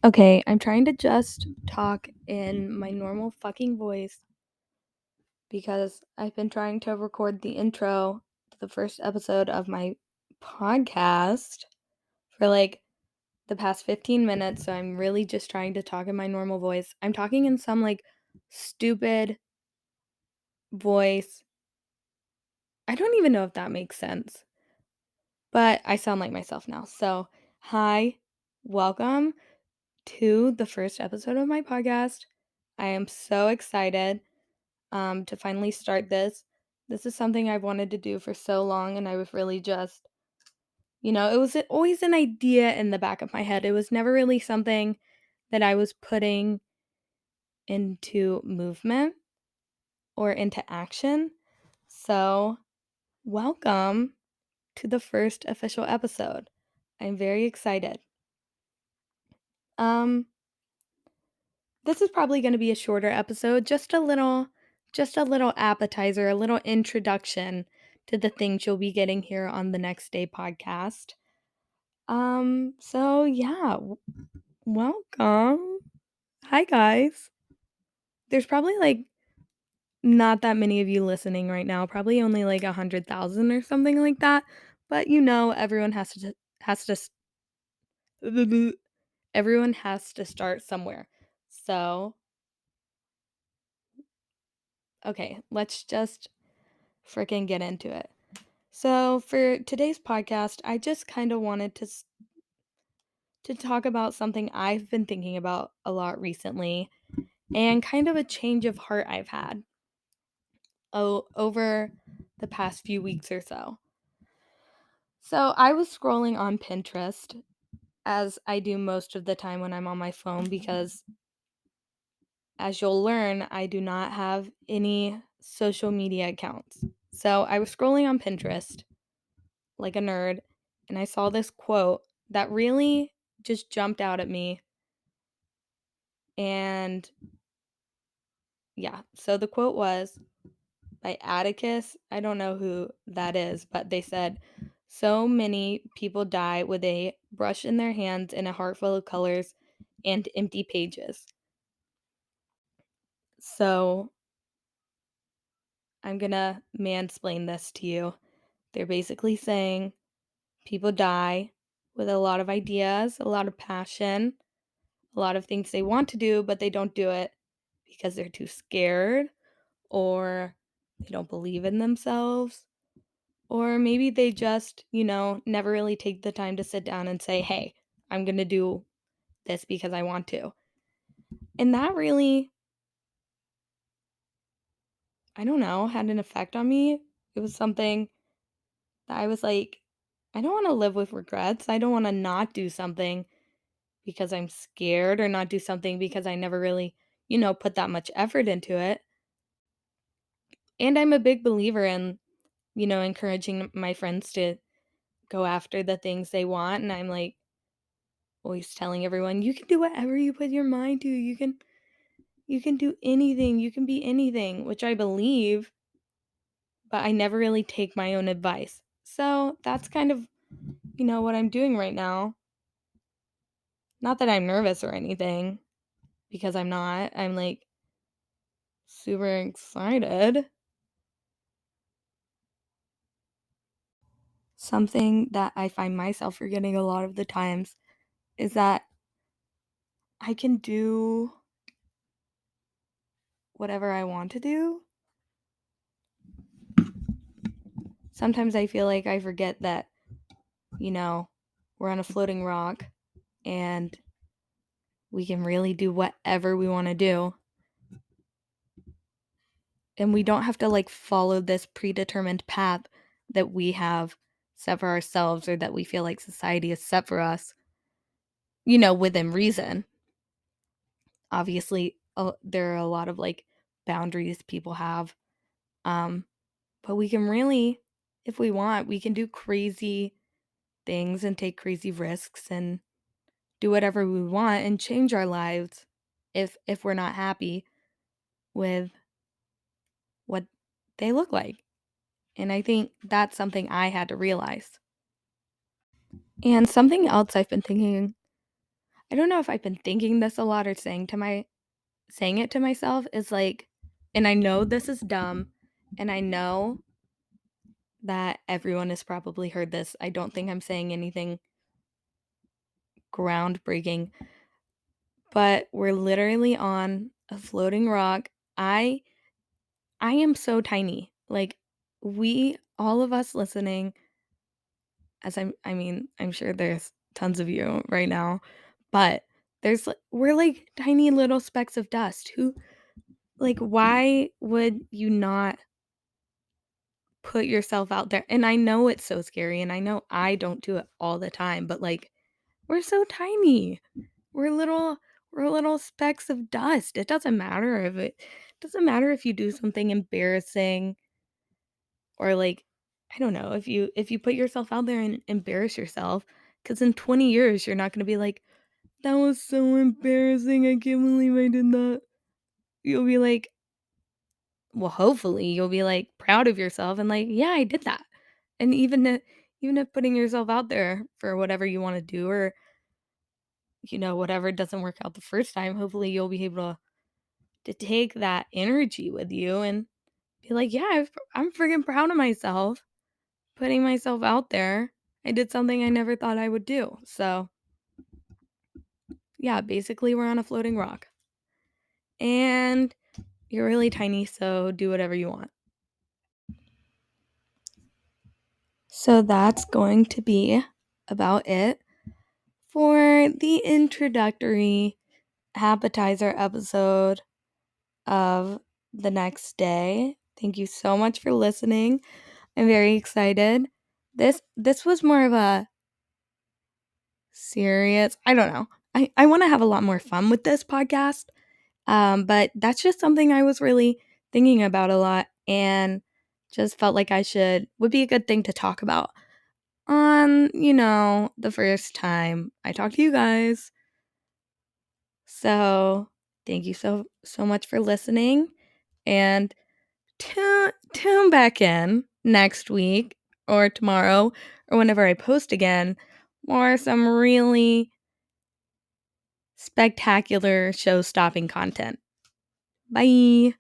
Okay, I'm trying to just talk in my normal fucking voice because I've been trying to record the intro to the first episode of my podcast for like the past 15 minutes. So I'm really just trying to talk in my normal voice. I'm talking in some like stupid voice. I don't even know if that makes sense, but I sound like myself now. So, hi, welcome to the first episode of my podcast. I am so excited to finally start this. This is something I've wanted to do for so long, and I was really just, it was always an idea in the back of my head. It was never really something that I was putting into movement or into action. So, welcome to the first official episode. I'm very excited. Um, this is probably going to be a shorter episode, just a little appetizer, a little introduction to the things you'll be getting here on the Next Day podcast. So yeah, welcome. Hi guys. There's probably like not that many of you listening right now, probably only like 100,000 or something like that. But everyone everyone has to start somewhere. So, okay, let's just freaking get into it. So, for today's podcast, I just kind of wanted to talk about something I've been thinking about a lot recently and kind of a change of heart I've had over the past few weeks or so. So, I was scrolling on Pinterest as I do most of the time when I'm on my phone because as you'll learn, I do not have any social media accounts. So, I was scrolling on Pinterest like a nerd, and I saw this quote that really just jumped out at me. And yeah, so the quote was by Atticus. I don't know who that is, but they said, "So many people die with a brush in their hands and a heart full of colors and empty pages." So I'm gonna mansplain this to you. They're basically saying people die with a lot of ideas, a lot of passion, a lot of things they want to do, but they don't do it because they're too scared or they don't believe in themselves. Or maybe they just, never really take the time to sit down and say, hey, I'm going to do this because I want to. And that really, I don't know, had an effect on me. It was something that I was like, I don't want to live with regrets. I don't want to not do something because I'm scared or not do something because I never really, put that much effort into it. And I'm a big believer in, encouraging my friends to go after the things they want. And I'm like always telling everyone, you can do whatever you put your mind to. You can do anything. You can be anything, which I believe, but I never really take my own advice. So that's kind of, what I'm doing right now. Not that I'm nervous or anything, because I'm not. I'm like super excited. Something that I find myself forgetting a lot of the times is that I can do whatever I want to do. Sometimes I feel like I forget that, we're on a floating rock and we can really do whatever we want to do. And we don't have to like follow this predetermined path that we have set for ourselves or that we feel like society has set for us, within reason. Obviously, there are a lot of like boundaries people have. But we can really, if we want, we can do crazy things and take crazy risks and do whatever we want and change our lives if we're not happy with what they look like. And I think that's something I had to realize. And something else I've been thinking I don't know if I've been thinking this a lot or saying it to myself is like, and I know this is dumb, and I know that everyone has probably heard this. I don't think I'm saying anything groundbreaking, but we're literally on a floating rock. I I am so tiny. Like we all of us listening, I mean, I'm sure there's tons of you right now, but we're like tiny little specks of dust. Who like why would you not put yourself out there? And I know it's so scary and I know I don't do it all the time, but like we're so tiny. We're little we're little specks of dust. It doesn't matter if you do something embarrassing or like I don't know, if you put yourself out there and embarrass yourself cuz in 20 years you're not going to be like that was so embarrassing. I can't believe I did that. You'll be like, well, hopefully you'll be like proud of yourself and like, yeah, I did that. And even if putting yourself out there for whatever you want to do or whatever doesn't work out the first time, hopefully you'll be able to take that energy with you and be like, yeah, I'm freaking proud of myself putting myself out there. I did something I never thought I would do. So, yeah, basically, we're on a floating rock. And you're really tiny, so do whatever you want. So, that's going to be about it for the introductory appetizer episode of the next day. Thank you so much for listening. I'm very excited. This was more of a serious, I don't know. I want to have a lot more fun with this podcast. But that's just something I was really thinking about a lot and just felt like would be a good thing to talk about on, the first time I talk to you guys. So, thank you so much for listening and tune back in next week or tomorrow or whenever I post again for some really spectacular show stopping content. Bye.